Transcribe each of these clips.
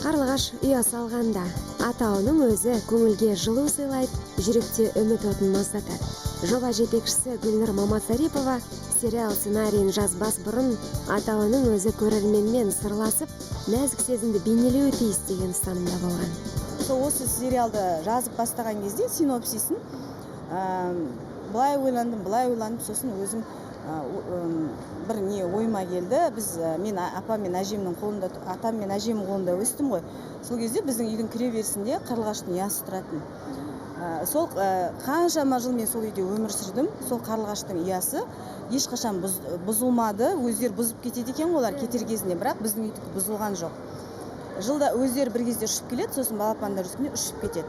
Қарлығаш ұя салғанда, атауының өзі көңілге жылу сыйлайды, жүректе үміт отын маздатады. Жоба жетекшісі Гүлнұр Мамасарипова сериал сценарийін жазбас бұрын атауының өзі көрерменмен сырласып, нәзік сезімді бейнелеуі тиіс деген ұстанымда болған. Осы сериалды жазып бастаған кезде синопсисін былай ойландым, сосын өзім бір не ойыма келді. Мен апам мен әжемнің қолында, атам мен әжемнің қолында өстім ғой. Сол кезде біздің үйдің кіреберісінде қарлығаштың ұясы тұратын. Сол қаншама жыл мен сол үйде өмір сүрдім. Сол қарлығаштың ұясы ешқашан бұзылмады. Өздері бұзып кетеді екен олар кетер кезінде, бірақ біздің үйдікі бұзылған жоқ. Жылда өздері бір кезде ұшып келеді, сосын балапандар үстінде ұшып кетеді.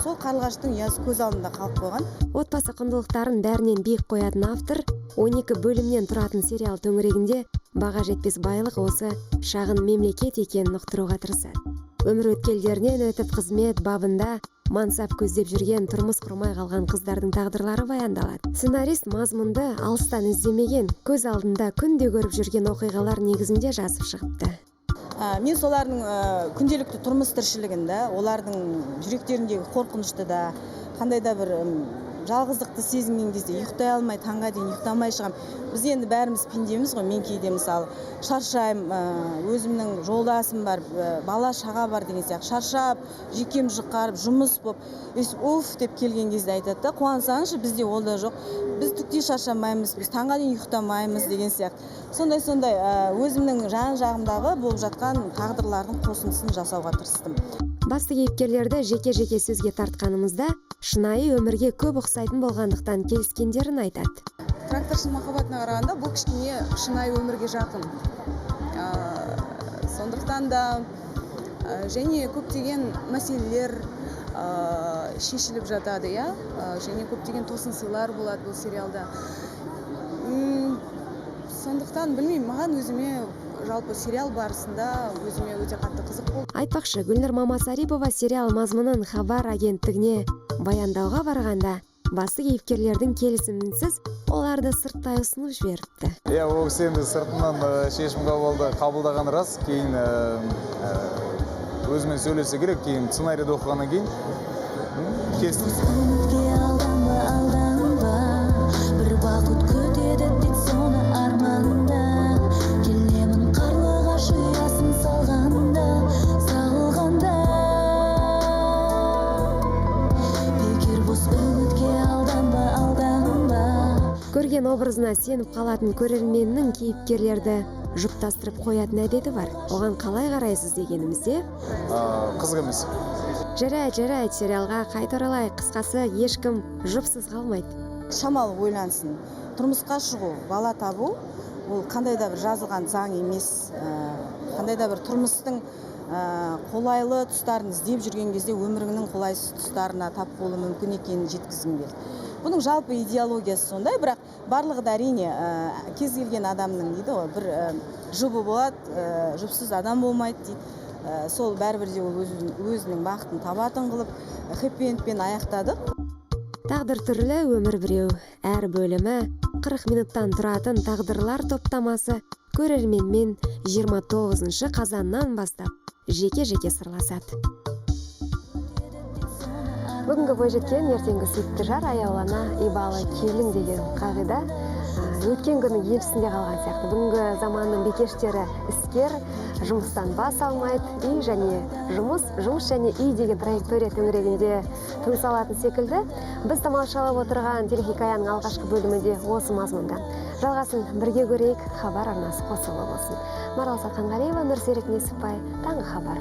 Сол қарлығаштың ұясы көз алдында қалып қойған. Отбасы құндылықтарын бәрінен биік қоятын автор 12 бөлімнен тұратын сериал төңірегінде баға жетпес байлық осы шағын мемлекет екенін ұқтыруға тырысады. Өмір өткелдерінен өтіп қызмет бабында мансап көздеп жүрген тұрмыс құрмай қалған қыздардың тағдырлары баяндалады. Сценарист мазмұнды алыстан іздемеген, көз алдында күнде көріп жүрген оқиғалар негізінде жазып шығыпты. Мен солардың күнделікті тұрмыс тіршілігінде, олардың жүректеріндегі қорқынышты да, қандай да бір жалғыздықты сезінген кезде ұйықтай алмай, таңға дейін ұйықтамай шығам. Біз енді бәріміз пендеміз ғой, мен кейде мысалы шаршайым, өзімнің жолдасым бар, бала шаға бар деген сияқты, шаршап, жүйкем жұқарып, жұмыс болып, уф деп келген кезде айтады да, қуансаңызшы, бізде ол да жоқ. Біз түкте шаршамаймыз, біз таңға дейін ұйықтамаймыз деген сияқты. Сондай өзімнің жан-жағымдағы болып жатқан тағдырлардың қосындысын жасауға тырыстым. Басты кейіпкерлерді жеке-жеке сөзге тартқанымызда шынайы өмірге көп ұқсайтын болғандықтан келіскендерін айтады. Тракторшының махаббатына қарағанда бұл кішкене шынайы өмірге жақын. Сондықтан да және көптеген мәселелер шешіліп жатады, және көптеген тосын сыйлар болады бұл сериалда. Сондықтан білмеймін, маған өзіме жалпы сериал барысында өзіме өте қатты қызық болды. Айтпақшы, Гүлнұр Мамасарипова сериал мазмұнын Хабар агенттігіне баяндауға барғанда, басты кейіпкерлердің келісімінсіз оларды сырттай ұсынып жіберіпті. Ол кісі енді сыртынан шешім қабылдаған рас, кейін өзімен сөйлесе керек, кейін сценарийді оқығаннан кейін келістім. Көрген образына сеніп қалатын көрерменнің кейіпкерлерді жұптастырып қоятын әдеті бар. Оған қалай қарайсыз дегенімізде? Қызық емес. Жарайды, сериалға қайта оралайық. Қысқасы, ешкім жұпсыз қалмайды. Шамалы ойлансын. Тұрмысқа шығу, бала табу, ол қандай да бір жазылған заң емес. Қандай да бір тұрмыстың қолайлы тұстарын іздеп жүрген кезде өміріңнің қолайсыз тұстарына тап болуы мүмкін екенін жеткізгім келді. Бұның жалпы идеологиясы сондай, бірақ барлығы да әрине кез келген адамның дейді ғой, бір жұбы болады, жұпсыз адам болмайды дейді. Сол бәрібірде ол өзінің бақытын табатын қылып, хэппи-эндпен аяқтадық. Тағдыр түрлі, өмір біреу. Әр бөлімі 40 минуттан тұратын тағдырлар топтамасы көрерменмен 29 қазаннан бастап жеке-жеке сырласады. Бүгінгі бойжеткен ертеңгі сүйікті жар, аяулана ибалы келін деген қағида өткен күні елісінде қалған сияқты. Бүгінгі заманның бикештері іскер, жұмыстан бас алмайды, үй және жұмыс және үй деген траектория төңірегінде тыныс алатын секілді. Біз тамашалап отырған телехикаяның алғашқы бөлімінде осы мазмұнда. Жалғасын бірге көрейік, Хабар арнасы қосылы болсын. Марал Сатқанғалиева, Нұрсерік Несіпбай, Таңғы хабар.